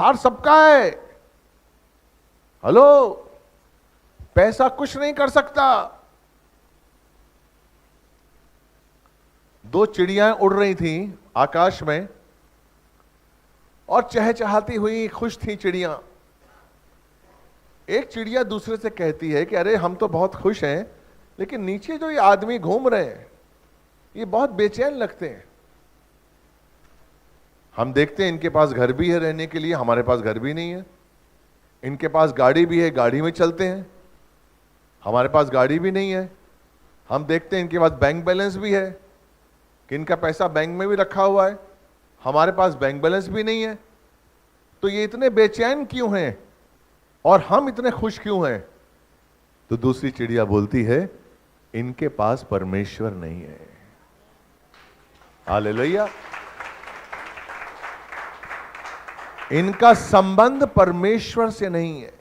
संसार सबका है। हेलो, पैसा कुछ नहीं कर सकता। दो चिड़ियां उड़ रही थी आकाश में और चहचहाती हुई खुश थी चिड़ियां। एक चिड़िया दूसरे से कहती है कि अरे हम तो बहुत खुश हैं, लेकिन नीचे जो ये आदमी घूम रहे हैं ये बहुत बेचैन लगते हैं। हम देखते हैं इनके पास घर भी है रहने के लिए, हमारे पास घर भी नहीं है। इनके पास गाड़ी भी है, गाड़ी में चलते हैं, हमारे पास गाड़ी भी नहीं है। हम देखते हैं इनके पास बैंक बैलेंस भी है कि इनका पैसा बैंक में भी रखा हुआ है, हमारे पास बैंक बैलेंस भी नहीं है। तो ये इतने बेचैन क्यों हैं और हम इतने खुश क्यों हैं? तो दूसरी चिड़िया बोलती है, इनके पास परमेश्वर नहीं है। हालेलुया। इनका संबंध परमेश्वर से नहीं है।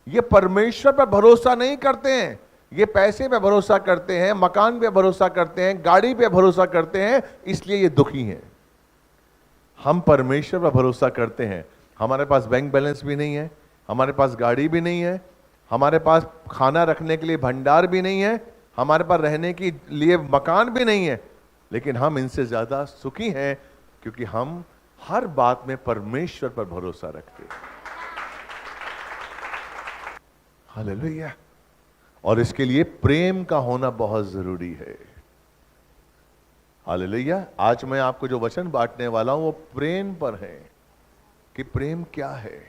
ये परमेश्वर पर भरोसा नहीं करते हैं, ये पैसे पे भरोसा करते हैं, मकान पे भरोसा करते हैं, गाड़ी पे भरोसा करते हैं, इसलिए ये दुखी हैं। हम परमेश्वर पर भरोसा करते हैं। हमारे पास बैंक बैलेंस भी नहीं है, हमारे पास गाड़ी भी नहीं है, हमारे पास खाना रखने के लिए भंडार भी नहीं है, हमारे पास रहने के लिए मकान भी नहीं है, लेकिन हम इनसे ज्यादा सुखी हैं क्योंकि हम हर बात में परमेश्वर पर भरोसा रखते हैं। हालेलुया। और इसके लिए प्रेम का होना बहुत जरूरी है। हालेलुया। आज मैं आपको जो वचन बांटने वाला हूं वो प्रेम पर है कि प्रेम क्या है,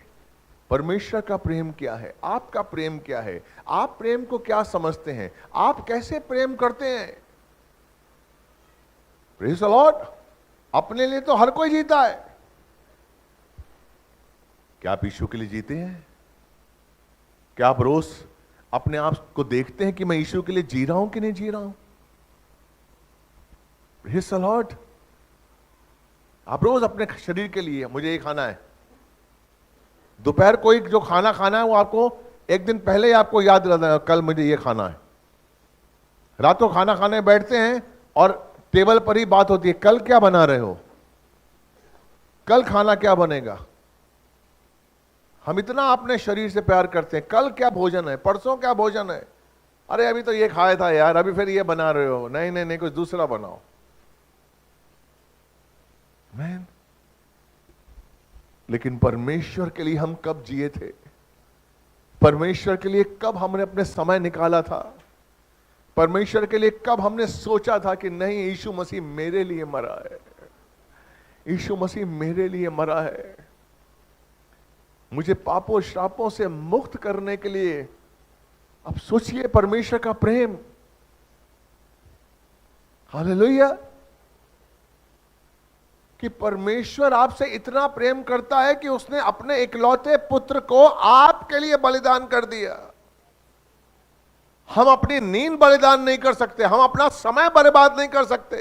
परमेश्वर का प्रेम क्या है, आपका प्रेम क्या है, आप प्रेम को क्या समझते हैं, आप कैसे प्रेम करते हैं। Praise the Lord. अपने लिए तो हर कोई जीता है। क्या आप यीशु के लिए जीते हैं? क्या आप रोज अपने आप को देखते हैं कि मैं यीशु के लिए जी रहा हूं कि नहीं जी रहा हूं? Praise the Lord. आप रोज अपने शरीर के लिए, मुझे ये खाना है, दोपहर कोई जो खाना खाना है वो आपको एक दिन पहले ही आपको याद दिलाना है, कल मुझे ये खाना है। रातों खाना खाने बैठते हैं और टेबल पर ही बात होती है, कल क्या बना रहे हो, कल खाना क्या बनेगा। हम इतना अपने शरीर से प्यार करते हैं, कल क्या भोजन है, परसों क्या भोजन है, अरे अभी तो ये खाया था यार, अभी फिर ये बना रहे हो, नहीं नहीं नहीं कुछ दूसरा बनाओ। मैन, लेकिन परमेश्वर के लिए हम कब जिए थे? परमेश्वर के लिए कब हमने अपने समय निकाला था? परमेश्वर के लिए कब हमने सोचा था कि नहीं, यीशु मसीह मेरे लिए मरा है, यीशु मसीह मेरे लिए मरा है, मुझे पापों श्रापों से मुक्त करने के लिए। अब सोचिए परमेश्वर का प्रेम। हालेलुया। कि परमेश्वर आपसे इतना प्रेम करता है कि उसने अपने इकलौते पुत्र को आपके लिए बलिदान कर दिया। हम अपनी नींद बलिदान नहीं कर सकते, हम अपना समय बर्बाद नहीं कर सकते।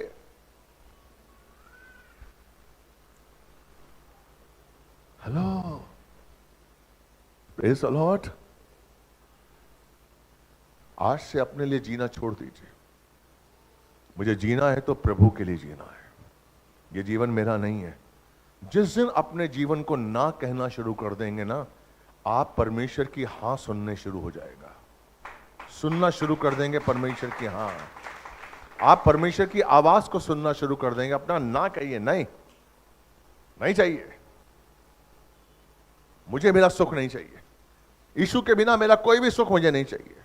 Hello, praise the Lord. आज से अपने लिए जीना छोड़ दीजिए। मुझे जीना है तो प्रभु के लिए जीना है, ये जीवन मेरा नहीं है। जिस दिन अपने जीवन को ना कहना शुरू कर देंगे ना, आप परमेश्वर की हां सुनने शुरू हो जाएगा, सुनना शुरू कर देंगे परमेश्वर की हां। आप परमेश्वर की आवाज को सुनना शुरू कर देंगे। अपना ना कहिए, नहीं नहीं चाहिए, मुझे मेरा सुख नहीं चाहिए, यीशु के बिना मेरा कोई भी सुख मुझे नहीं चाहिए।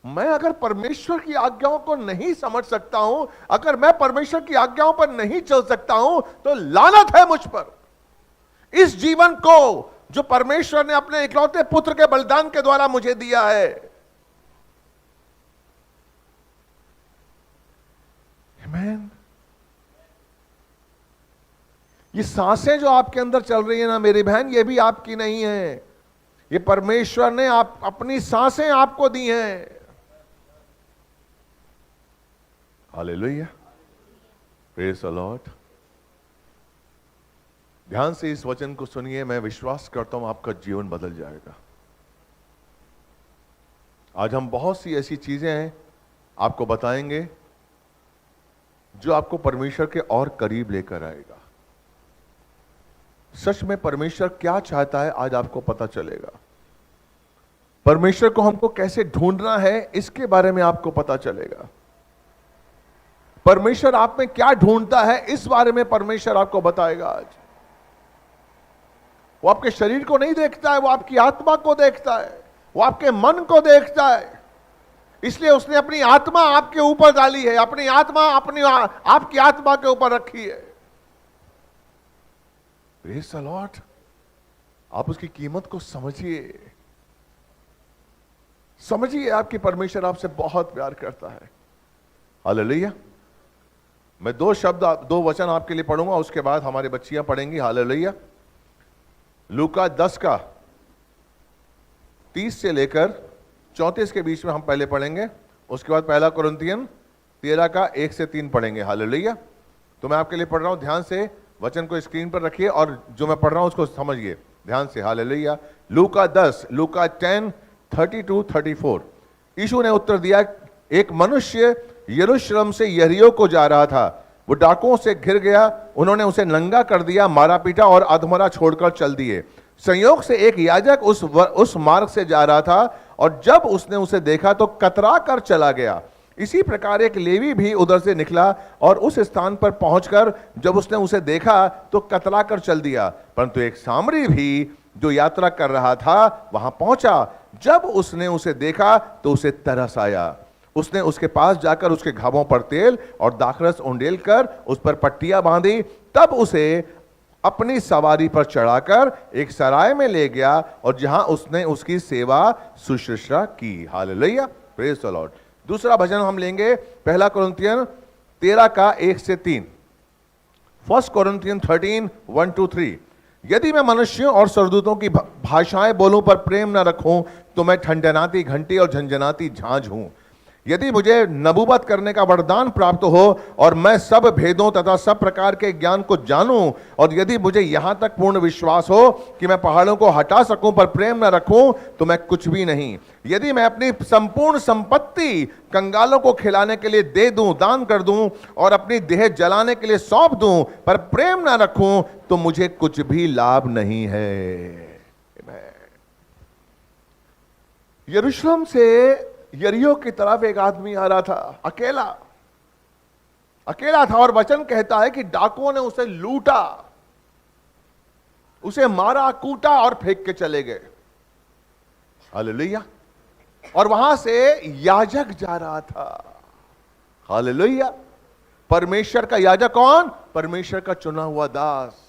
मैं अगर परमेश्वर की आज्ञाओं को नहीं समझ सकता हूं, अगर मैं परमेश्वर की आज्ञाओं पर नहीं चल सकता हूं, तो लानत है मुझ पर। इस जीवन को जो परमेश्वर ने अपने इकलौते पुत्र के बलिदान के द्वारा मुझे दिया है। आमीन। ये सांसें जो आपके अंदर चल रही है ना मेरी बहन, ये भी आपकी नहीं है, ये परमेश्वर ने आप अपनी सांसें आपको दी हैं। Hallelujah, praise the Lord. ध्यान से इस वचन को सुनिए, मैं विश्वास करता हूं आपका जीवन बदल जाएगा। आज हम बहुत सी ऐसी चीजें हैं आपको बताएंगे जो आपको परमेश्वर के और करीब लेकर आएगा। सच में परमेश्वर क्या चाहता है आज आपको पता चलेगा। परमेश्वर को हमको कैसे ढूंढना है इसके बारे में आपको पता चलेगा। परमेश्वर आप में क्या ढूंढता है इस बारे में परमेश्वर आपको बताएगा आज। वो आपके शरीर को नहीं देखता है, वो आपकी आत्मा को देखता है, वो आपके मन को देखता है। इसलिए उसने अपनी आत्मा आपके ऊपर डाली है, अपनी आत्मा आपकी आत्मा के ऊपर रखी है। Praise the Lord. आप उसकी कीमत को समझिए, समझिए आपकी परमेश्वर आपसे बहुत प्यार करता है। हालेलुया। मैं दो वचन आपके लिए पढ़ूंगा, उसके बाद हमारी बच्चियां पढ़ेंगी। हालेलुया। लूका 10 का 30 से लेकर 34 के बीच में हम पहले पढ़ेंगे, उसके बाद पहला कुरिन्थियन 13 का 1 से 3 पढ़ेंगे। हालेलुया। तो मैं आपके लिए पढ़ रहा हूं, ध्यान से वचन को स्क्रीन पर रखिए और जो मैं पढ़ रहा हूं उसको समझिए ध्यान से। हालेलुया। लूका 10 32-34। यीशु ने उत्तर दिया, एक मनुष्य यरूशलेम से यरीहो को जा रहा था। वो डाकुओं से घिर गया, उन्होंने उसे नंगा कर दिया, मारा पीटा और अधमरा छोड़कर चल दिए। संयोग से एक याजक उस मार्ग से जा रहा था और जब उसने उसे देखा तो कतरा कर चला गया। इसी प्रकार एक लेवी भी उधर से निकला और उस स्थान पर पहुंचकर जब उसने उसे देखा तो कतरा कर चल दिया। परंतु एक सामरी भी जो यात्रा कर रहा था वहां पहुंचा। जब उसने उसे देखा तो उसे तरस आया। उसने उसके पास जाकर उसके घावों पर तेल और दाखरस उंडेल कर उस पर पट्टियां बांधी। तब उसे अपनी सवारी पर चढ़ाकर एक सराय में ले गया और जहां उसने उसकी सेवा शुश्रूषा की। हालेलुया। Praise the Lord. दूसरा भजन हम लेंगे पहला कुरिन्थियन 13 का 1 से 3। 1 Corinthians 13:1-3। यदि मैं मनुष्यों और स्वर्गदूतों की भाषाएं बोलूं पर प्रेम न रखूं तो मैं ठनठनाती घंटी और झंझनाती झांझ हूं। यदि मुझे नबूवत करने का वरदान प्राप्त हो और मैं सब भेदों तथा सब प्रकार के ज्ञान को जानूं और यदि मुझे यहां तक पूर्ण विश्वास हो कि मैं पहाड़ों को हटा सकूं पर प्रेम न रखूं तो मैं कुछ भी नहीं। यदि मैं अपनी संपूर्ण संपत्ति कंगालों को खिलाने के लिए दे दूं, दान कर दूं और अपनी देह जलाने के लिए सौंप दूं पर प्रेम न रखूं तो मुझे कुछ भी लाभ नहीं है। यरूशलेम से यरीहो की तरफ एक आदमी आ रहा था, अकेला था और वचन कहता है कि डाकुओं ने उसे लूटा, उसे मारा, कूटा और फेंक के चले गए। हालेलुया। और वहां से याजक जा रहा था। हालेलुया। परमेश्वर का याजक कौन? परमेश्वर का चुना हुआ दास।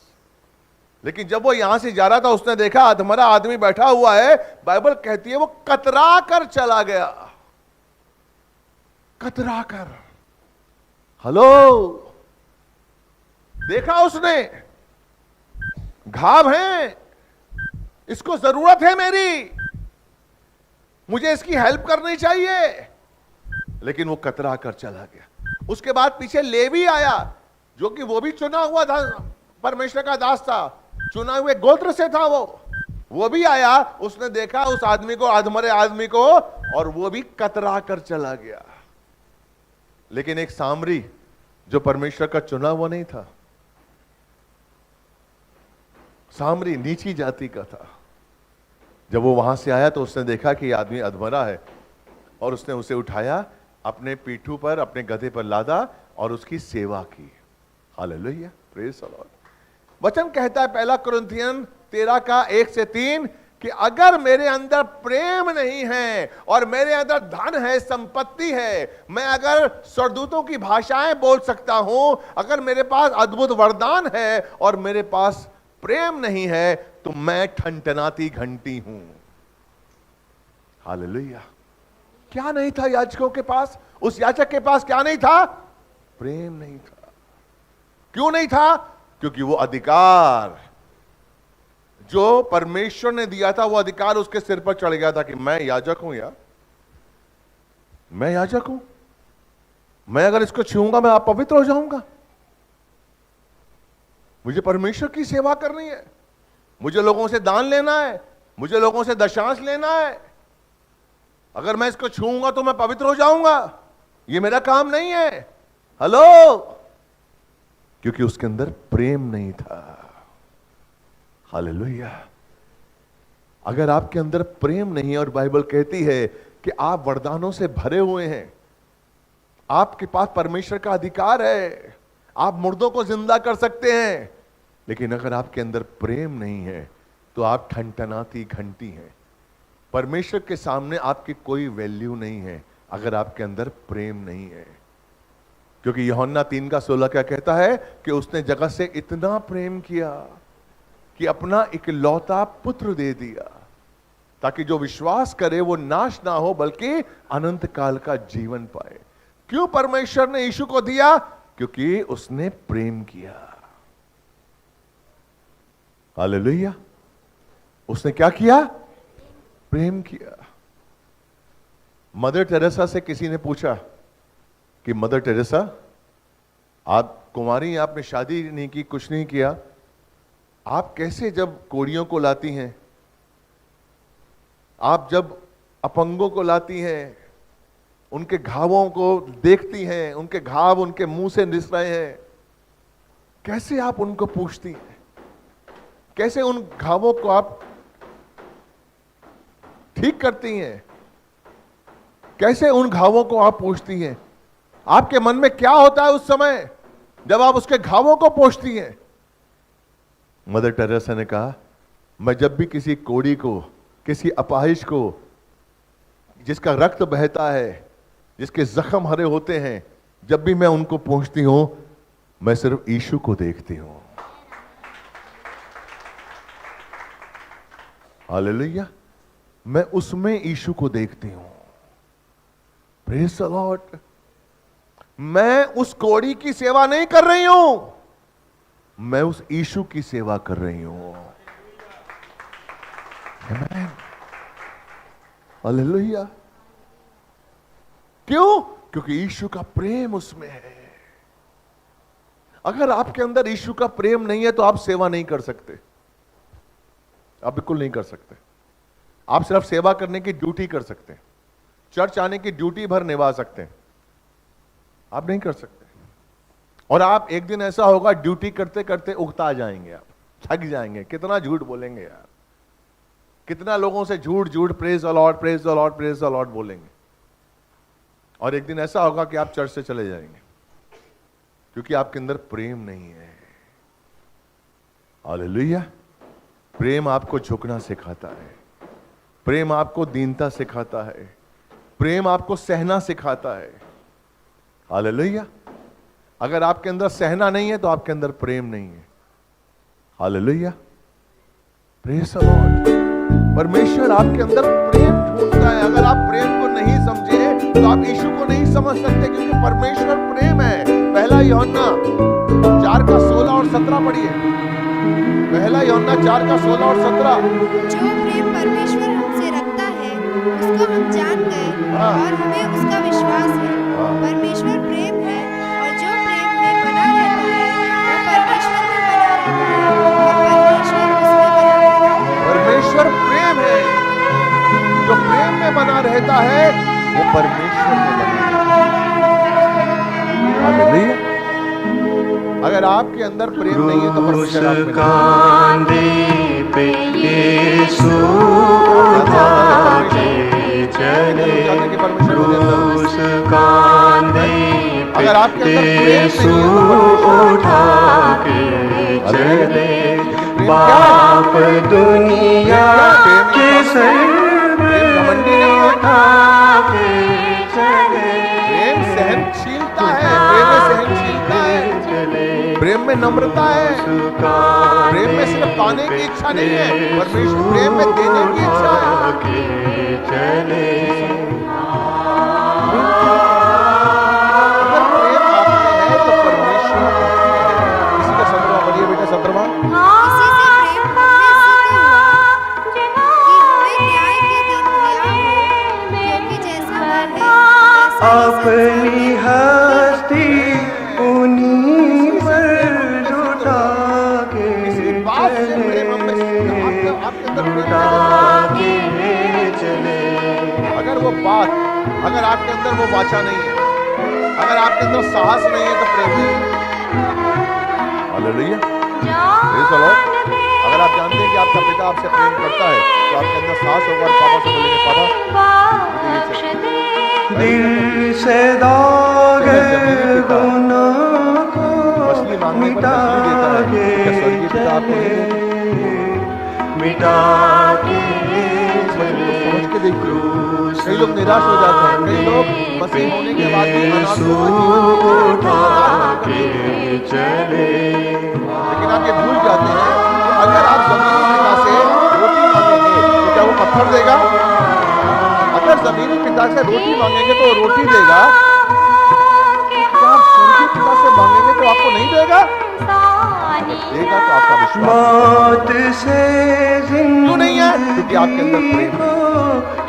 लेकिन जब वो यहां से जा रहा था उसने देखा अधमरा आदमी बैठा हुआ है। बाइबल कहती है वो कतरा कर चला गया। कतरा कर। हेलो। देखा उसने घाव है, इसको जरूरत है मेरी, मुझे इसकी हेल्प करनी चाहिए, लेकिन वो कतरा कर चला गया। उसके बाद पीछे लेवी आया जो कि वो भी चुना हुआ था, परमेश्वर का दास था, चुना हुए गोत्र से था। वो भी आया, उसने देखा उस आदमी को, अधमरे आदमी को, और वो भी कतरा कर चला गया। लेकिन एक सामरी जो परमेश्वर का चुना हुआ नहीं था, सामरी नीची जाति का था, जब वो वहां से आया तो उसने देखा कि आदमी अधमरा है और उसने उसे उठाया, अपने पीठू पर, अपने गधे पर लादा और उसकी सेवा की। हालेलुया। Praise the Lord. वचन कहता है पहला कुरिन्थियन 13 का 1 से 3 कि अगर मेरे अंदर प्रेम नहीं है और मेरे अंदर धन है, संपत्ति है, मैं अगर स्वर्गदूतों की भाषाएं बोल सकता हूं, अगर मेरे पास अद्भुत वरदान है और मेरे पास प्रेम नहीं है तो मैं ठनठनाती घंटी हूं। हालेलुया। क्या नहीं था याजकों के पास? उस याजक के पास क्या नहीं था? प्रेम नहीं था। क्यों नहीं था? क्योंकि वो अधिकार जो परमेश्वर ने दिया था, वो अधिकार उसके सिर पर चढ़ गया था कि मैं याजक हूं यार, मैं याजक हूं, मैं अगर इसको छूऊंगा मैं अपवित्र हो जाऊंगा। मुझे परमेश्वर की सेवा करनी है, मुझे लोगों से दान लेना है, मुझे लोगों से दशांश लेना है। अगर मैं इसको छूऊंगा तो मैं पवित्र हो जाऊंगा, ये मेरा काम नहीं है। हेलो। क्योंकि उसके अंदर प्रेम नहीं था। हालेलुया। अगर आपके अंदर प्रेम नहीं है, और बाइबल कहती है कि आप वरदानों से भरे हुए हैं, आपके पास परमेश्वर का अधिकार है, आप मुर्दों को जिंदा कर सकते हैं, लेकिन अगर आपके अंदर प्रेम नहीं है तो आप ठनठनाती घंटी हैं। परमेश्वर के सामने आपकी कोई वैल्यू नहीं है अगर आपके अंदर प्रेम नहीं है। क्योंकि यूहन्ना 3:16 क्या कहता है कि उसने जगत से इतना प्रेम किया कि अपना इकलौता पुत्र दे दिया, ताकि जो विश्वास करे वो नाश ना हो बल्कि अनंत काल का जीवन पाए। क्यों परमेश्वर ने यीशु को दिया? क्योंकि उसने प्रेम किया। हालेलुया। उसने क्या किया? प्रेम किया। मदर टेरेसा से किसी ने पूछा कि मदर टेरेसा, आप कुंवारी, आपने शादी नहीं की, कुछ नहीं किया, आप कैसे जब कोड़ियों को लाती हैं, आप जब अपंगों को लाती हैं, उनके घावों को देखती हैं, उनके घाव उनके मुंह से निस रहे हैं, कैसे आप उनको पूछती हैं? कैसे उन घावों को आप ठीक करती हैं? कैसे उन घावों को आप पोंछती हैं? आपके मन में क्या होता है उस समय जब आप उसके घावों को पोंछती हैं? मदर टेरेसा ने कहा, मैं जब भी किसी कोड़ी को, किसी अपाहिज को, जिसका रक्त बहता है, जिसके जख्म हरे होते हैं, जब भी मैं उनको पोंछती हूं, मैं सिर्फ यीशु को देखती हूं। हालेलुया। मैं उसमें यीशु को देखती हूं। Praise the Lord. मैं उस कोड़ी की सेवा नहीं कर रही हूं, मैं उस यीशु की सेवा कर रही हूं। आमीन। हालेलुया। क्यों? क्योंकि यीशु का प्रेम उसमें है। अगर आपके अंदर यीशु का प्रेम नहीं है तो आप सेवा नहीं कर सकते, आप बिल्कुल नहीं कर सकते। आप सिर्फ सेवा करने की ड्यूटी कर सकते हैं, चर्च आने की ड्यूटी भर निभा सकते हैं, आप नहीं कर सकते। और आप एक दिन ऐसा होगा, ड्यूटी करते करते उगता जाएंगे, आप थक जाएंगे। कितना झूठ बोलेंगे यार, कितना लोगों से झूठ झूठ praise the Lord, praise the Lord, praise the Lord बोलेंगे। और एक दिन ऐसा होगा कि आप चर्च से चले जाएंगे, क्योंकि आपके अंदर प्रेम नहीं है। हालेलुया। प्रेम आपको झुकना सिखाता है, प्रेम आपको दीनता सिखाता है, प्रेम आपको सहना सिखाता है। हालेलुया। अगर आपके अंदर सहना नहीं है तो आपके अंदर प्रेम नहीं है। हालेलुया। Praise the Lord. परमेश्वर आपके अंदर प्रेम ढूंढता है। अगर आप प्रेम को नहीं समझे तो आप यीशु को नहीं समझ सकते, क्योंकि परमेश्वर प्रेम है। पहला यूहन्ना 4:16 और 17 पढ़िए। पहला यूहन्ना 4:16 और 17। जो प्रेम परमेश्वर हमसे रखता है उसको हम जान गए और हमें उसका विश्वास है। परमेश्वर प्रेम है और जो प्रेम में बना रहता है वो परमेश्वर में बना रहता है और परमेश्वर उसमें बना रहता है। परमेश्वर प्रेम है, जो प्रेम में बना रहता है वो परमेश्वर में बना रहता है। हालेलुया। अगर आपके अंदर प्रेम नहीं है तो परमेश्वर आप में कांधे पे यीशु उठा के चले, क्रूस कांधे पे यीशु उठा के चले, बाप दुनिया के सर पे उठा के चले। प्रेम सहनशीलता है, प्रेम में सहनशीलता है, प्रेम में नम्रता है, प्रेम में सिर्फ पाने की इच्छा नहीं है, परमेश्वर प्रेम में देने की इच्छा है। अगर प्रेम आपने है तो परमेश्वर किसी का 17वां पढ़िए बेटा, 17वां। इसी से प्रेम हमने सिद्ध हुआ कि हमें न्याय के दिन दिया हो, क्योंकि जैसा वह है वैसा अपनी हस्ती उन्हीं पर जुटा के किसी बात से प्रेम हम में आपके अंदर प्रेम चले। अगर वो बात, अगर आपके अंदर वो वाचा नहीं है, अगर आपके अंदर साहस नहीं है तो प्रेम नहीं है। हालेलुया। Praise the Lord. अगर आप जानते हैं कि आपका पिता आपसे प्रेम करता है तो आपके अंदर साहस होगा और पापा से बोलेंगे, पापा दिल से दाग गुनाह को मछली मांगने पर मिटा मछली देता है, के क्या स्वर्गीय पिता आपको नहीं देगा? मिटा के समझ के देखिए, कई लोग निराश हो जाते हैं, कई लोग मसीह होने के बाद भी अनाथ चले। लेकिन आप ये भूल जाते हैं कि अगर आप जमीनी पिता से रोटी मांगेंगे तो क्या वो पत्थर देगा? अगर जमीनी पिता से रोटी मांगेंगे तो वो रोटी देगा। क्या आप स्वर्गीय पिता से मांगेंगे तो आपको नहीं देगा? देगा तो आपका विश्वास मौत से क्यों नहीं है? क्योंकि आपके अंदर प्रेम है,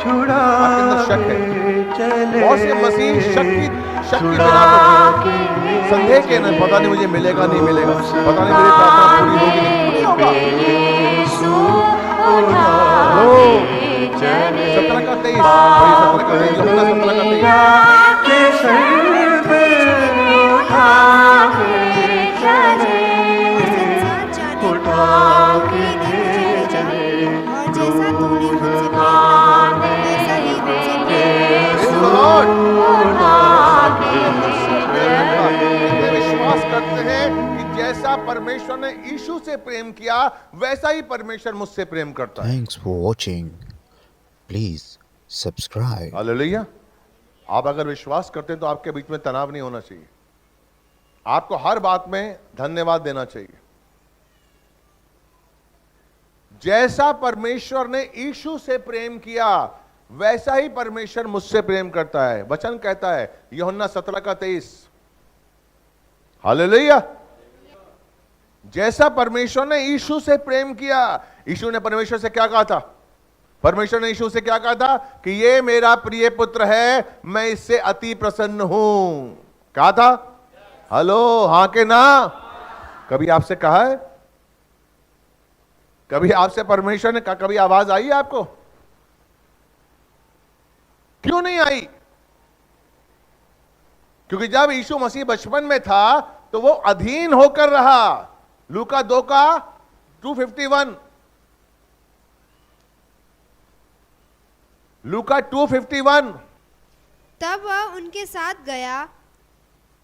छुड़ा आपके अंदर शक है। चले। बहुत से मसीह शक की बिना तो संदेह के नहीं, पता नहीं मुझे मिलेगा नहीं मिलेगा, पता नहीं मेरी प्रार्थना पूरी होगी नहीं होगा। 17:23 यूहन्ना 17:23 विश्वास करते हैं कि जैसा परमेश्वर ने यीशु से प्रेम किया वैसा ही परमेश्वर मुझसे प्रेम करता है। Thanks for watching. Please subscribe. Hallelujah. आप अगर विश्वास करते हैं तो आपके बीच में तनाव नहीं होना चाहिए, आपको हर बात में धन्यवाद देना चाहिए। जैसा परमेश्वर ने यीशु से प्रेम किया वैसा ही परमेश्वर मुझसे प्रेम करता है। वचन कहता है यूहन्ना 17:23। हालेलुया। जैसा परमेश्वर ने यीशु से प्रेम किया, यीशु ने परमेश्वर से क्या कहा था? परमेश्वर ने यीशु से क्या कहा था? कि ये मेरा प्रिय पुत्र है, मैं इससे अति प्रसन्न हूं। कहा था? हेलो, हां के ना? कभी आपसे कहा है? कभी आपसे परमेश्वर ने कहा? कभी आवाज आई है आपको? क्यों नहीं आई? क्योंकि जब यीशु मसीह बचपन में था तो वो अधीन होकर रहा। लूका 2:251, लूका 2:51। तब वह उनके साथ गया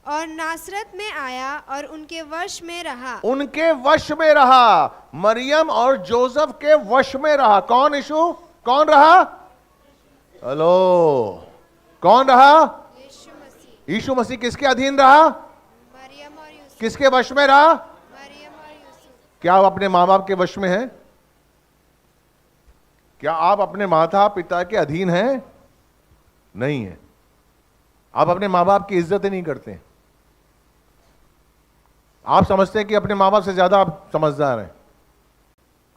और नासरत में आया और उनके वश में रहा। उनके वश में रहा, मरियम और जोसेफ के वश में रहा। कौन? यीशु। कौन रहा? हेलो, कौन रहा? यीशु मसीह। यीशु मसीह किसके अधीन रहा? मरियम और यूसुफ। किसके वश में रहा? मरियम और यूसुफ। क्या आप अपने माँ बाप के वश में हैं? क्या आप अपने माता पिता के अधीन हैं? नहीं है। आप अपने माँ बाप की इज्जत ही नहीं करते। आप समझते हैं कि अपने माँ बाप से ज्यादा आप समझदार हैं।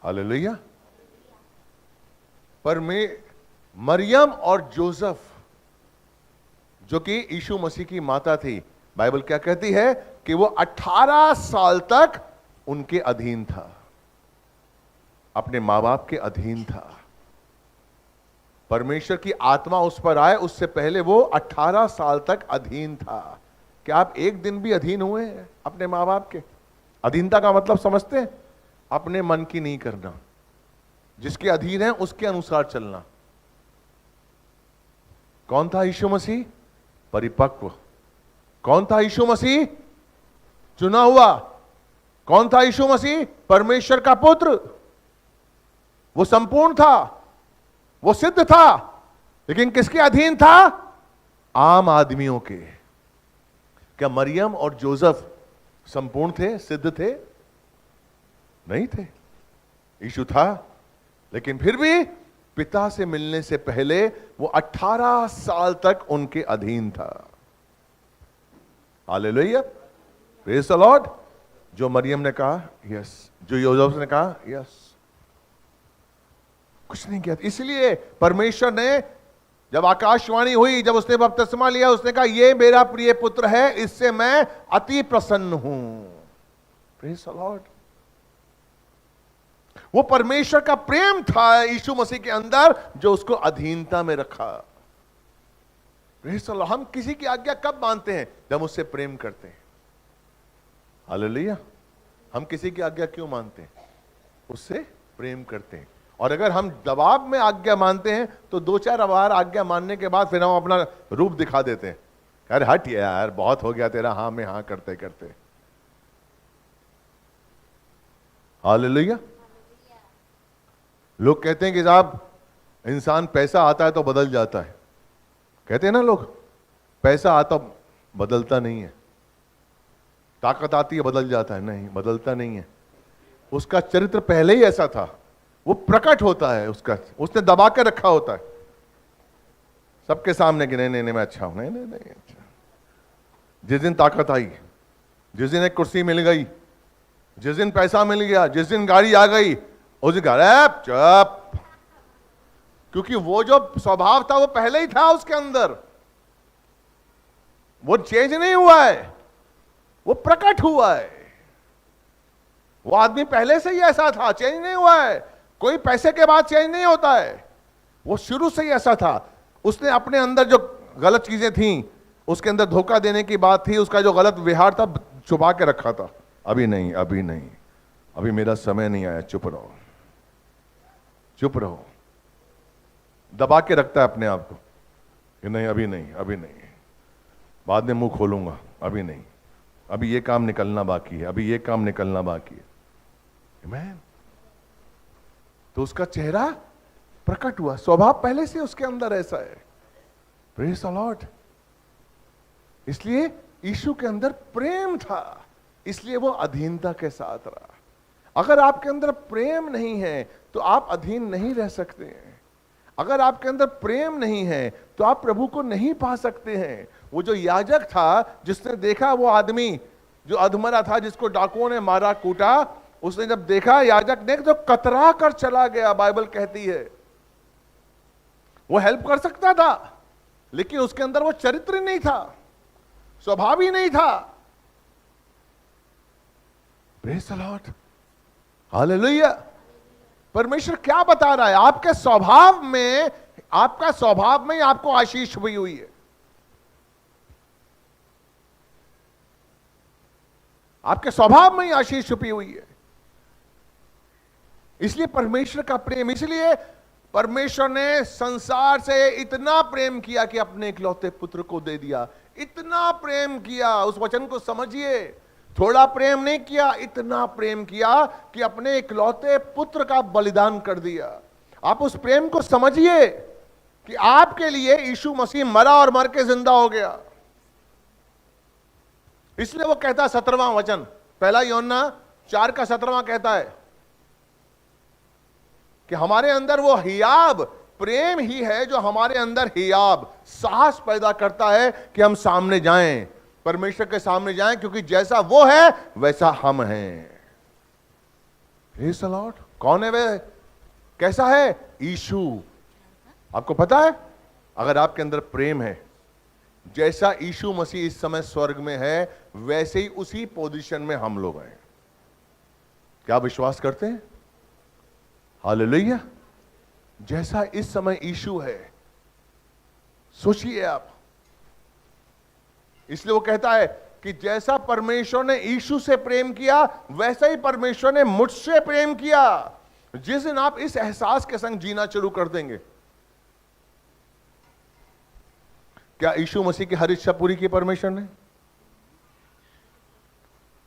हालेलुया। पर मरियम और जोसेफ जो कि यीशु मसीह की माता थी, बाइबल क्या कहती है? कि वो 18 साल तक उनके अधीन था, अपने मां बाप के अधीन था। परमेश्वर की आत्मा उस पर आए उससे पहले वो 18 साल तक अधीन था। क्या आप एक दिन भी अधीन हुए हैं अपने मां बाप के? अधीनता का मतलब समझते हैं? अपने मन की नहीं करना, जिसके अधीन है उसके अनुसार चलना। कौन था यीशु मसीह? परिपक्व। कौन था यीशु मसीह? चुना हुआ। कौन था यीशु मसीह? परमेश्वर का पुत्र। वो संपूर्ण था, वो सिद्ध था, लेकिन किसके अधीन था? आम आदमियों के। क्या मरियम और जोसेफ संपूर्ण थे, सिद्ध थे? नहीं थे। यीशु था, लेकिन फिर भी पिता से मिलने से पहले वो 18 साल तक उनके अधीन था। Hallelujah, praise the Lord. जो मरियम ने कहा यस, जो योसेफ ने कहा यस, कुछ नहीं किया। इसलिए परमेश्वर ने जब आकाशवाणी हुई, जब उसने बपतिस्मा लिया, उसने कहा ये मेरा प्रिय पुत्र है, इससे मैं अति प्रसन्न हूं। Praise the Lord. वो परमेश्वर का प्रेम था यीशु मसीह के अंदर जो उसको अधीनता में रखा। Praise the Lord. हम किसी की आज्ञा कब मानते हैं? जब उससे प्रेम करते हैं। हालेलुया। हम किसी की आज्ञा क्यों मानते हैं? उससे प्रेम करते हैं। और अगर हम दबाव में आज्ञा मानते हैं तो 2-4 बार आज्ञा मानने के बाद फिर हम अपना रूप दिखा देते हैं, अरे हट यार बहुत हो गया तेरा हाँ में हाँ करते करते। हालेलुया। लोग कहते हैं कि साहब इंसान पैसा आता है तो बदल जाता है, कहते हैं ना लोग, पैसा आता बदलता नहीं है, ताकत आती है बदल जाता है, नहीं बदलता नहीं है। उसका चरित्र पहले ही ऐसा था, वो प्रकट होता है, उसका उसने दबा के रखा होता है सबके सामने कि नहीं नहीं नहीं मैं अच्छा हूं, नहीं नहीं नहीं अच्छा। जिस दिन ताकत आई, जिस दिन एक कुर्सी मिल गई, जिस दिन पैसा मिल गया, जिस दिन गाड़ी आ गई, उस दिन चुप, क्योंकि वो जो स्वभाव था वो पहले ही था उसके अंदर, वो चेंज नहीं हुआ है, वो प्रकट हुआ है। वो आदमी पहले से ही ऐसा था, चेंज नहीं हुआ है। कोई पैसे के बाद चेंज नहीं होता है, वो शुरू से ही ऐसा था। उसने अपने अंदर जो गलत चीजें थी, उसके अंदर धोखा देने की बात थी, उसका जो गलत व्यवहार था छुपा के रखा था। अभी नहीं, अभी नहीं, अभी मेरा समय नहीं आया, चुप रहो, चुप रहो। दबा के रखता है अपने आप को कि नहीं अभी नहीं, अभी नहीं, बाद में मुंह खोलूंगा, अभी नहीं, अभी ये काम निकलना बाकी है, अभी ये काम निकलना बाकी है। आमीन। तो उसका चेहरा प्रकट हुआ, स्वभाव पहले से उसके अंदर ऐसा है। Praise the Lord. इसलिए यीशु के अंदर प्रेम था, इसलिए वो अधीनता के साथ रहा। अगर आपके अंदर प्रेम नहीं है तो आप अधीन नहीं रह सकते हैं। अगर आपके अंदर प्रेम नहीं है तो आप प्रभु को नहीं पा सकते हैं। वो जो याजक था, जिसने देखा वो आदमी जो अधमरा था, जिसको डाकुओं ने मारा कूटा, उसने जब देखा याजक ने, तो कतरा कर चला गया। बाइबल कहती है वो हेल्प कर सकता था, लेकिन उसके अंदर वो चरित्र नहीं था, स्वभाव ही नहीं था। Praise the Lord, hallelujah. परमेश्वर क्या बता रहा है? आपके स्वभाव में, आपका स्वभाव में ही आपको आशीष हुई हुई है। आपके स्वभाव में ही आशीष छुपी हुई है। इसलिए परमेश्वर का प्रेम, इसलिए परमेश्वर ने संसार से इतना प्रेम किया कि अपने इकलौते पुत्र को दे दिया। इतना प्रेम किया, उस वचन को समझिए। थोड़ा प्रेम नहीं किया, इतना प्रेम किया कि अपने इकलौते पुत्र का बलिदान कर दिया। आप उस प्रेम को समझिए कि आपके लिए यीशु मसीह मरा और मर के जिंदा हो गया। इसलिए वो कहता है 17वां वचन, 1 यूहन्ना 4 का 17वां कहता है कि हमारे अंदर वो हियाब प्रेम ही है जो हमारे अंदर हियाब साहस पैदा करता है कि हम सामने जाएं, परमेश्वर के सामने जाएं, क्योंकि जैसा वो है वैसा हम हैं। Praise the Lord. कौन है वे? कैसा है? यीशु। आपको पता है, अगर आपके अंदर प्रेम है, जैसा यीशु मसीह इस समय स्वर्ग में है, वैसे ही उसी पोजीशन में हम लोग हैं। क्या विश्वास करते हैं? हालेलुया। जैसा इस समय यीशु है, सोचिए आप। इसलिए वो कहता है कि जैसा परमेश्वर ने यीशु से प्रेम किया, वैसा ही परमेश्वर ने मुझसे प्रेम किया। जिस दिन आप इस एहसास के संग जीना शुरू कर देंगे, क्या यीशु मसीह की हर इच्छा पूरी की परमेश्वर ने?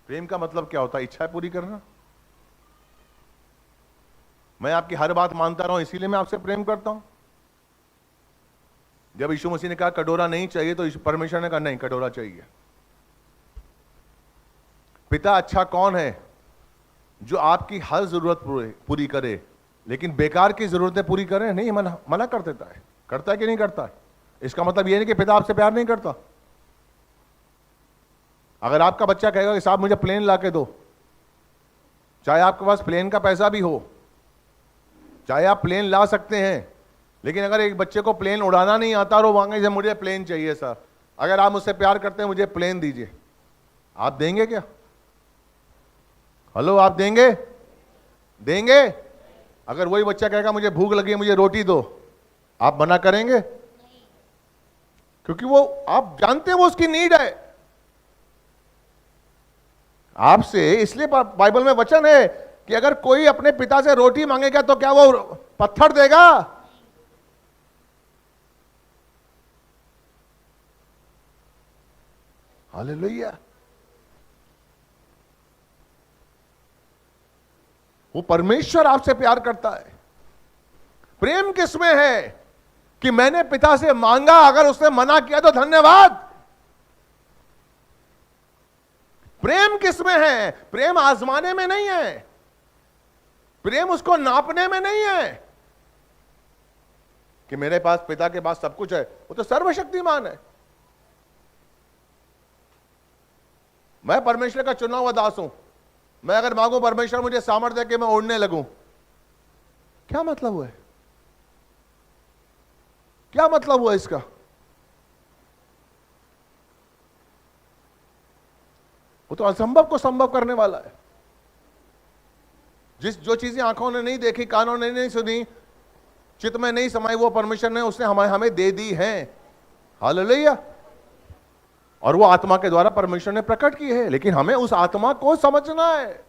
प्रेम का मतलब क्या होता है? इच्छा पूरी करना। मैं आपकी हर बात मानता रहा हूं, इसीलिए मैं आपसे प्रेम करता हूं। जब यीशु मसीह ने कहा कटोरा नहीं चाहिए, तो परमेश्वर ने कहा नहीं, कटोरा चाहिए। पिता अच्छा कौन है? जो आपकी हर जरूरत पूरी करे, लेकिन बेकार की जरूरतें पूरी करे नहीं, मना कर देता है। करता है कि नहीं करता है? इसका मतलब यह नहीं कि पिता आपसे प्यार नहीं करता। अगर आपका बच्चा कहेगा कि साहब मुझे प्लेन ला के दो, चाहे आपके पास प्लेन का पैसा भी हो, चाहे आप प्लेन ला सकते हैं, लेकिन अगर एक बच्चे को प्लेन उड़ाना नहीं आता और वो मांगे जब मुझे प्लेन चाहिए सर, अगर आप मुझसे प्यार करते हैं मुझे प्लेन दीजिए, आप देंगे क्या? हेलो, आप देंगे? देंगे? अगर वही बच्चा कहेगा मुझे भूख लगी है मुझे रोटी दो, आप मना करेंगे? क्योंकि वो आप जानते हैं वो उसकी नीड है। आपसे, इसलिए बाइबल में वचन है कि अगर कोई अपने पिता से रोटी मांगेगा तो क्या वो पत्थर देगा? हालेलुया। वो परमेश्वर आपसे प्यार करता है। प्रेम किसमें है कि मैंने पिता से मांगा, अगर उसने मना किया तो धन्यवाद। प्रेम किसमें है? प्रेम आजमाने में नहीं है, प्रेम उसको नापने में नहीं है कि मेरे पास, पिता के पास सब कुछ है, वो तो सर्वशक्तिमान है। मैं परमेश्वर का चुना हुआ दास हूं, मैं अगर मांगू परमेश्वर मुझे सामर्थ्य दे कि मैं उड़ने लगूं, क्या मतलब हुआ है? क्या मतलब हुआ इसका? वो तो असंभव को संभव करने वाला है। जो चीजें आंखों ने नहीं देखी, कानों ने नहीं सुनी, चित्त में नहीं समाई, वो परमेश्वर ने उसने हमें दे दी है। हालेलुया। और वो आत्मा के द्वारा परमेश्वर ने प्रकट की है, लेकिन हमें उस आत्मा को समझना है।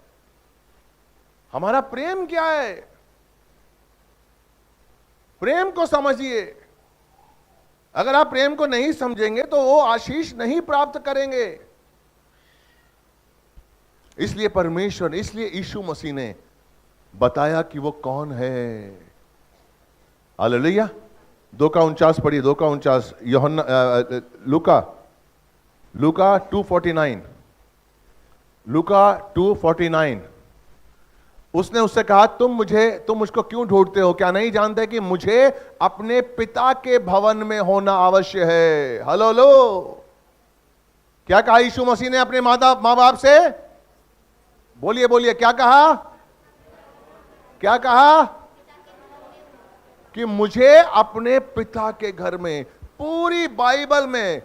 हमारा प्रेम क्या है? प्रेम को समझिए। अगर आप प्रेम को नहीं समझेंगे तो वो आशीष नहीं प्राप्त करेंगे। इसलिए परमेश्वर, इसलिए यीशु मसीह ने बताया कि वो कौन है। हालेलुया। 2:49 पढ़िए, 2:49, लूका 2:49, लूका 2:49। उसने उससे कहा, तुम मुझको क्यों ढूंढते हो? क्या नहीं जानते कि मुझे अपने पिता के भवन में होना अवश्य है? हेलो लो, क्या कहा यीशु मसीह ने अपने माँ बाप से? बोलिए बोलिए, क्या कहा? क्या कहा? कि मुझे अपने पिता के घर में। पूरी बाइबल में,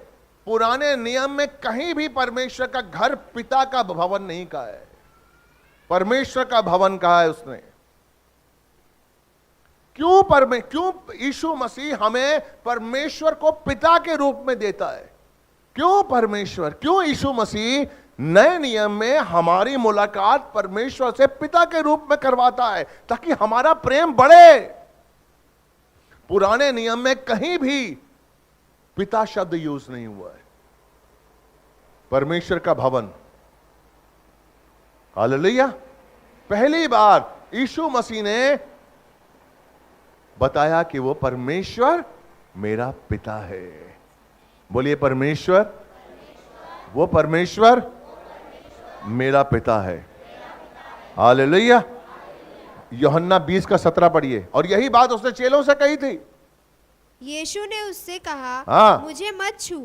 पुराने नियम में कहीं भी परमेश्वर का घर पिता का भवन नहीं कहा है, परमेश्वर का भवन कहा है उसने। क्यों यीशु मसीह हमें परमेश्वर को पिता के रूप में देता है? क्यों यीशु मसीह नए नियम में हमारी मुलाकात परमेश्वर से पिता के रूप में करवाता है? ताकि हमारा प्रेम बढ़े। पुराने नियम में कहीं भी पिता शब्द यूज नहीं हुआ है। परमेश्वर का भवन। हालेलुया। पहली बार यीशु मसीह ने बताया कि वो परमेश्वर मेरा पिता है। बोलिए, परमेश्वर, वो परमेश्वर मेरा पिता है। हालेलुया। यूहन्ना 20:17 पढ़िए। और यही बात उसने चेलों से कही थी। यीशु ने उससे कहा, हाँ। मुझे मत छू,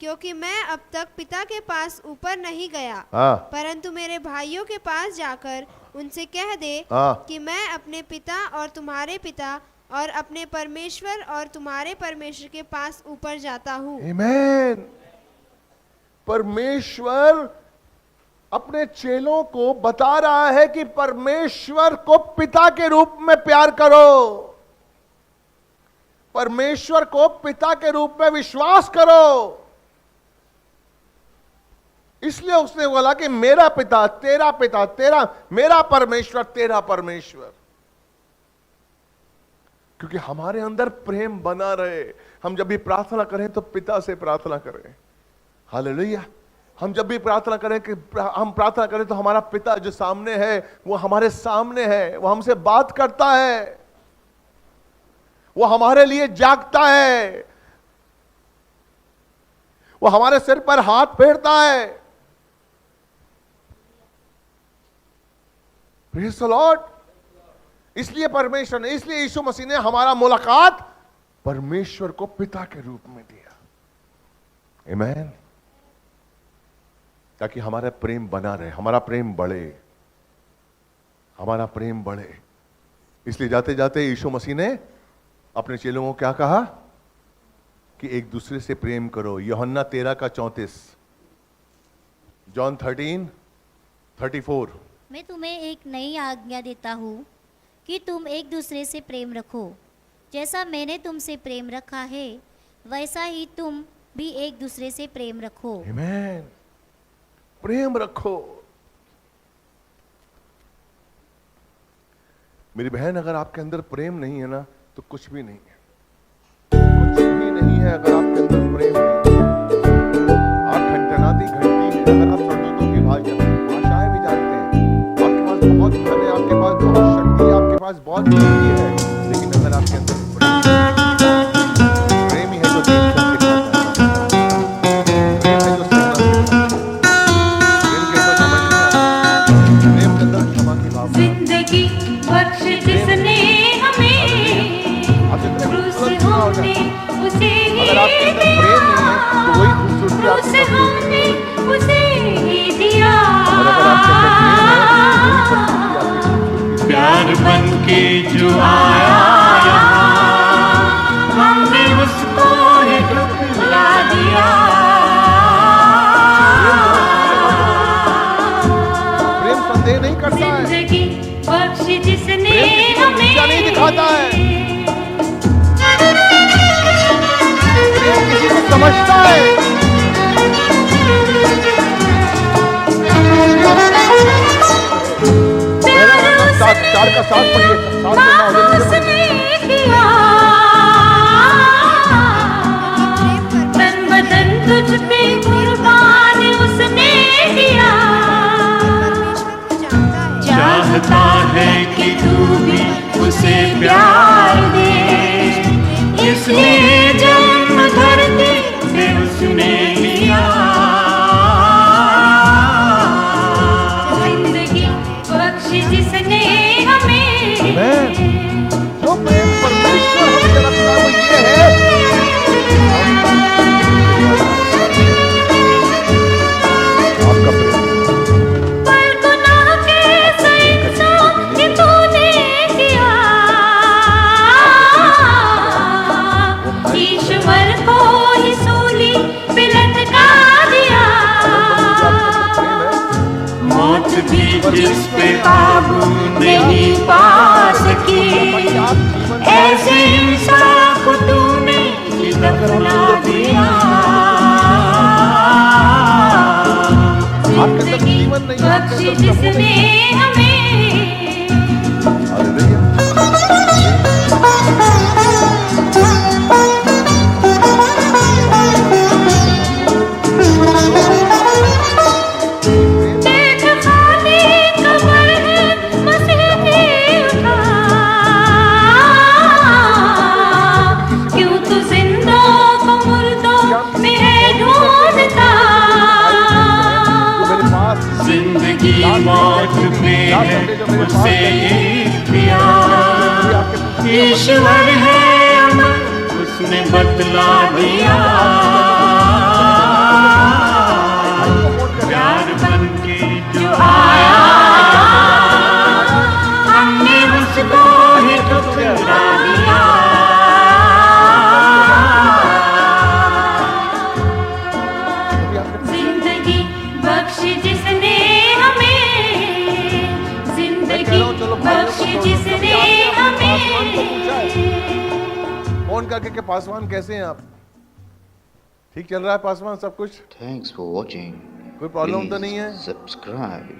क्योंकि मैं अब तक पिता के पास ऊपर नहीं गया, हाँ। परंतु मेरे भाइयों के पास जाकर उनसे कह दे हाँ। कि मैं अपने पिता और तुम्हारे पिता और अपने परमेश्वर और तुम्हारे परमेश्वर के पास ऊपर जाता हूँ। आमीन। परमेश्वर अपने चेलों को बता रहा है कि परमेश्वर को पिता के रूप में प्यार करो, परमेश्वर को पिता के रूप में विश्वास करो। इसलिए उसने बोला कि मेरा पिता, तेरा, मेरा परमेश्वर, तेरा परमेश्वर। क्योंकि हमारे अंदर प्रेम बना रहे। हम जब भी प्रार्थना करें तो पिता से प्रार्थना करें। हालेलुया। हम जब भी प्रार्थना करें कि हम प्रार्थना करें तो हमारा पिता जो सामने है वो हमारे सामने है, वो हमसे बात करता है, वो हमारे लिए जागता है, वो हमारे सिर पर हाथ फेरता है। Praise the Lord. इसलिए परमेश्वर ने, इसलिए यीशु मसीह ने हमारा मुलाकात परमेश्वर को पिता के रूप में दिया। आमीन। ताकि हमारा प्रेम बना रहे, हमारा प्रेम बढ़े, हमारा प्रेम बढ़े। इसलिए जाते जाते यीशु मसीह ने अपने चेलों को क्या कहा? कि एक दूसरे से प्रेम करो। यूहन्ना 13:34, जॉन 13:34। मैं तुम्हें एक नई आज्ञा देता हूँ कि तुम एक दूसरे से प्रेम रखो। जैसा मैंने तुमसे प्रेम रखा है, वैसा ही तुम भी एक दूसरे से प्रेम रखो। आमीन। प्रेम रखो। मेरी बहन, अगर आपके अंदर प्रेम नहीं है ना तो कुछ भी नहीं है, कुछ भी नहीं है। अगर आपके अंदर प्रेम नहीं है, आप घंटनाती घंटी है। अगर आप स्वर्गदूतों की भाषाएं भी जानते हैं, आपके पास बहुत धन है, आपके पास बहुत शक्ति है, आपके पास बहुत शक्ति है, लेकिन अगर आपके अंदर प्रेम ही है जो देश का सिखाता है, प्रेम है जो सहना सिखाता है, प्रेम के अंदर समझ नहीं आता, प्रेम के अंदर क्षमा की भावना, जिंदगी बख्श जिसने हमें आप जितने क्रूस खूबसूरत क्यों ना हो हमने जाए, उसे अगर आपके अंदर प्रेम नहीं है तो वही खूबसूरती क्रूस आपकी तकलीफ हमने उसे ही दिया। और अगर आपके अंदर प्रेम है तो वही खूबसूरती आपकी खूबसूरती प्यार बन के जो आया यहाँ, हमने उसको ही ठुकरा दिया। प्रेम संदेह नहीं करता है, जिंदगी बख्श जिसने प्रेम किसी को नीचा नहीं दिखाता है, प्रेम किसी को समझता है। पहला गाना 4 का 7 पढ़िए, 7 से 9 उसने किया तन बदन तुझ पे कुर्बान उसने किया। परमेश्वर को जानता है, चाहता है कि तू भी उसे प्यार दे, इसलिए जन्म धरती से उसने लिया। जिंदगी बख्श जिसने हमें जो प्रेम परमेश्वर हमसे रखता है वो ये है, आपका प्रेम। पर गुनाह के इंसान कि तूने किया, ईश्वर को ही सूली पे लटका दिया। मौत भी जिस पे काबू नहीं पा सकी, ऐसे इंसान को तूने ही दफना दिया। आपके अंदर जीवन नहीं है, बख्श आपके अंदर जिसने हमें हालेलुया। देख खाली कब्र है मसीह ने उठा, क्यों तू जिंदों को मुर्दों में है ढूंढता। मेरे पास जिंदगी मौत में है उसे इख्तियार, ईश्वर है अमर उसने बतला दिया। प्यार बन के जो आया, हमने उसको ही ठुकरा दिया। जिंदगी बख्श जिसने हमें, जिंदगी बख्श जिसने हमें। फोन करके के पासवान कैसे हैं आप? ठीक चल रहा है पासवान सब कुछ? Thanks for watching. कोई प्रॉब्लम तो नहीं है? Please subscribe.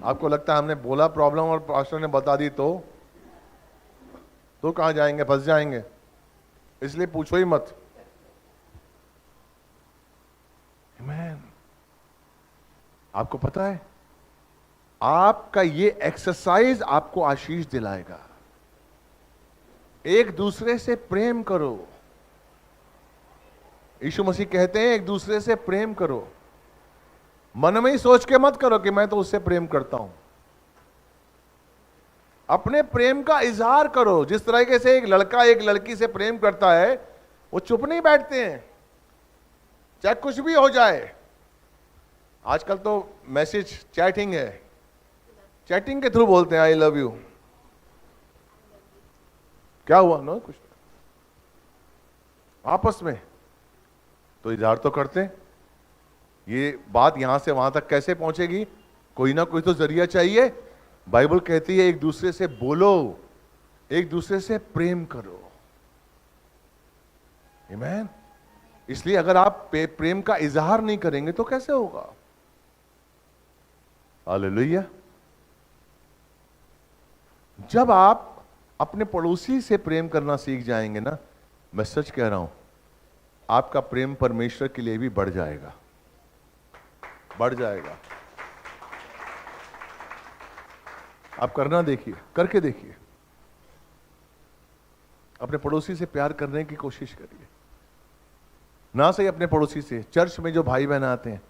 आपको लगता है हमने बोला प्रॉब्लम और पास्टर ने बता दी तो कहाँ जाएंगे, फंस जाएंगे, इसलिए पूछो ही मत। आमीन। आपको पता है आपका ये एक्सरसाइज आपको आशीष दिलाएगा। एक दूसरे से प्रेम करो। यीशु मसीह कहते हैं एक दूसरे से प्रेम करो। मन में ही सोच के मत करो कि मैं तो उससे प्रेम करता हूं। अपने प्रेम का इजहार करो। जिस तरीके से एक लड़का एक लड़की से प्रेम करता है, वो चुप नहीं बैठते हैं, चाहे कुछ भी हो जाए। आजकल तो मैसेज चैटिंग है, चैटिंग के थ्रू बोलते हैं आई लव यू। क्या हुआ ना, कुछ आपस में तो इजहार तो करते हैं। ये बात यहां से वहां तक कैसे पहुंचेगी? कोई ना कोई तो जरिया चाहिए। बाइबल कहती है एक दूसरे से बोलो, एक दूसरे से प्रेम करो। आमीन। इसलिए अगर आप प्रेम का इजहार नहीं करेंगे तो कैसे होगा? हालेलुया। जब आप अपने पड़ोसी से प्रेम करना सीख जाएंगे ना, मैं सच कह रहा हूं, आपका प्रेम परमेश्वर के लिए भी बढ़ जाएगा, बढ़ जाएगा। आप करना देखिए, करके देखिए, अपने पड़ोसी से प्यार करने की कोशिश करिए। ना सही अपने पड़ोसी से, चर्च में जो भाई बहन आते हैं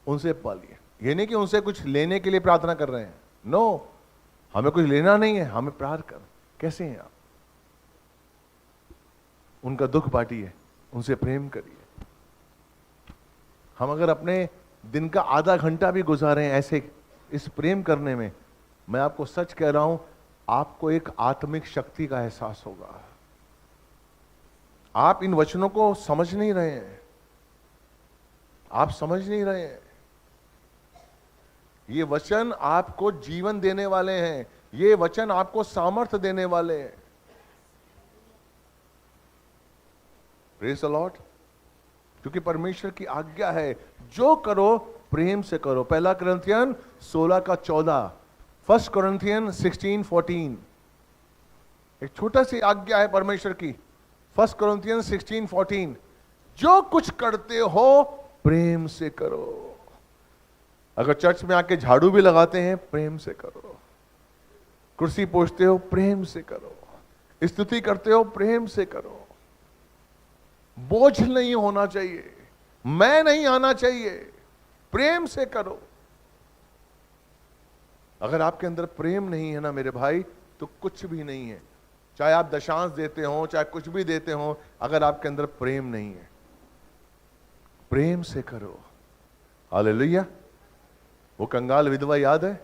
उनसे पालिए। ये नहीं कि उनसे कुछ लेने के लिए प्रार्थना कर रहे हैं, नो, हमें कुछ लेना नहीं है, हमें प्यार कर। कैसे हैं आप? उनका दुख बांटिए, उनसे प्रेम करिए। हम अगर अपने दिन का आधा घंटा भी गुजारें ऐसे इस प्रेम करने में, मैं आपको सच कह रहा हूं, आपको एक आत्मिक शक्ति का एहसास होगा। आप इन वचनों को समझ नहीं रहे हैं, आप समझ नहीं रहे हैं। ये वचन आपको जीवन देने वाले हैं, ये वचन आपको सामर्थ्य देने वाले हैं। Praise the Lord. क्योंकि परमेश्वर की आज्ञा है, जो करो प्रेम से करो। 1 कुरिन्थियन 16:14, 1 कुरिन्थियन 16:14, एक छोटा सी आज्ञा है परमेश्वर की। 1 कुरिन्थियन 16:14, जो कुछ करते हो प्रेम से करो। अगर चर्च में आके झाड़ू भी लगाते हैं, प्रेम से करो। कुर्सी पोंछते हो, प्रेम से करो। स्तुति करते हो, प्रेम से करो। बोझ नहीं होना चाहिए, मैं नहीं आना चाहिए, प्रेम से करो। अगर आपके अंदर प्रेम नहीं है ना मेरे भाई, तो कुछ भी नहीं है। चाहे आप दशांश देते हो, चाहे कुछ भी देते हो, अगर आपके अंदर प्रेम नहीं है, प्रेम से करो। हालेलुया। वो कंगाल विधवा याद है?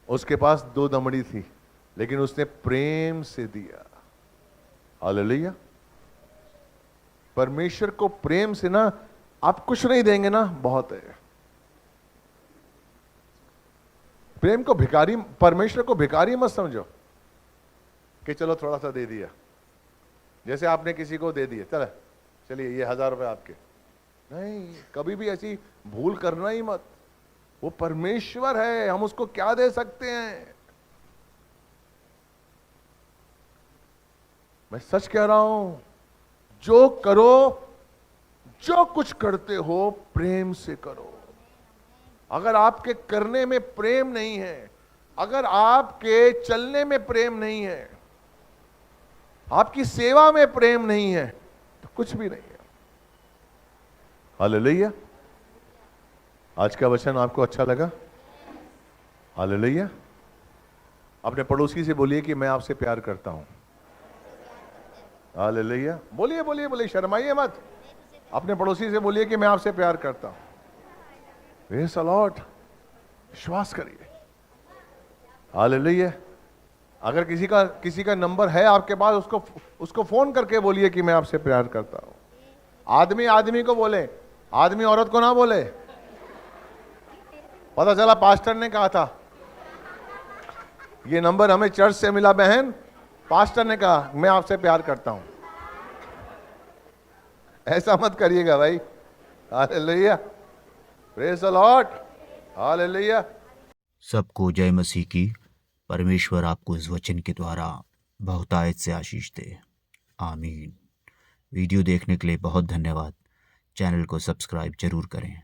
उसके पास 2 दमड़ी थी, लेकिन उसने प्रेम से दिया। हालेलुया। परमेश्वर को प्रेम से ना, आप कुछ नहीं देंगे ना, बहुत है। प्रेम को भिखारी, परमेश्वर को भिखारी मत समझो कि चलो थोड़ा सा दे दिया, जैसे आपने किसी को दे दिया, चलिए ये 1000 रुपए आपके। नहीं, कभी भी ऐसी भूल करना ही मत। वो परमेश्वर है, हम उसको क्या दे सकते हैं? मैं सच कह रहा हूं, जो करो, जो कुछ करते हो प्रेम से करो। अगर आपके करने में प्रेम नहीं है, अगर आपके चलने में प्रेम नहीं है, आपकी सेवा में प्रेम नहीं है, तो कुछ भी नहीं है। हालेलुया। आज का वचन आपको अच्छा लगा? हालेलुया। अपने पड़ोसी से बोलिए कि मैं आपसे प्यार करता हूं। हालेलुया। बोलिए बोलिए बोलिए, शर्माइए मत। अपने पड़ोसी से बोलिए कि मैं आपसे प्यार करता हूं। Praise the Lord. विश्वास करिए। हालेलुया। अगर किसी का नंबर है आपके पास, उसको फोन करके बोलिए कि मैं आपसे प्यार करता हूं। आदमी आदमी को बोले, आदमी औरत को ना बोले। पता चला पास्टर ने कहा था, ये नंबर हमें चर्च से मिला बहन, पास्टर ने कहा मैं आपसे प्यार करता हूं। ऐसा मत करिएगा भाई। Hallelujah. Praise the Lord. Hallelujah. सबको जय मसीह की। परमेश्वर आपको इस वचन के द्वारा बहुतायत से आशीष दे। आमीन। वीडियो देखने के लिए बहुत धन्यवाद। चैनल को सब्सक्राइब जरूर करें।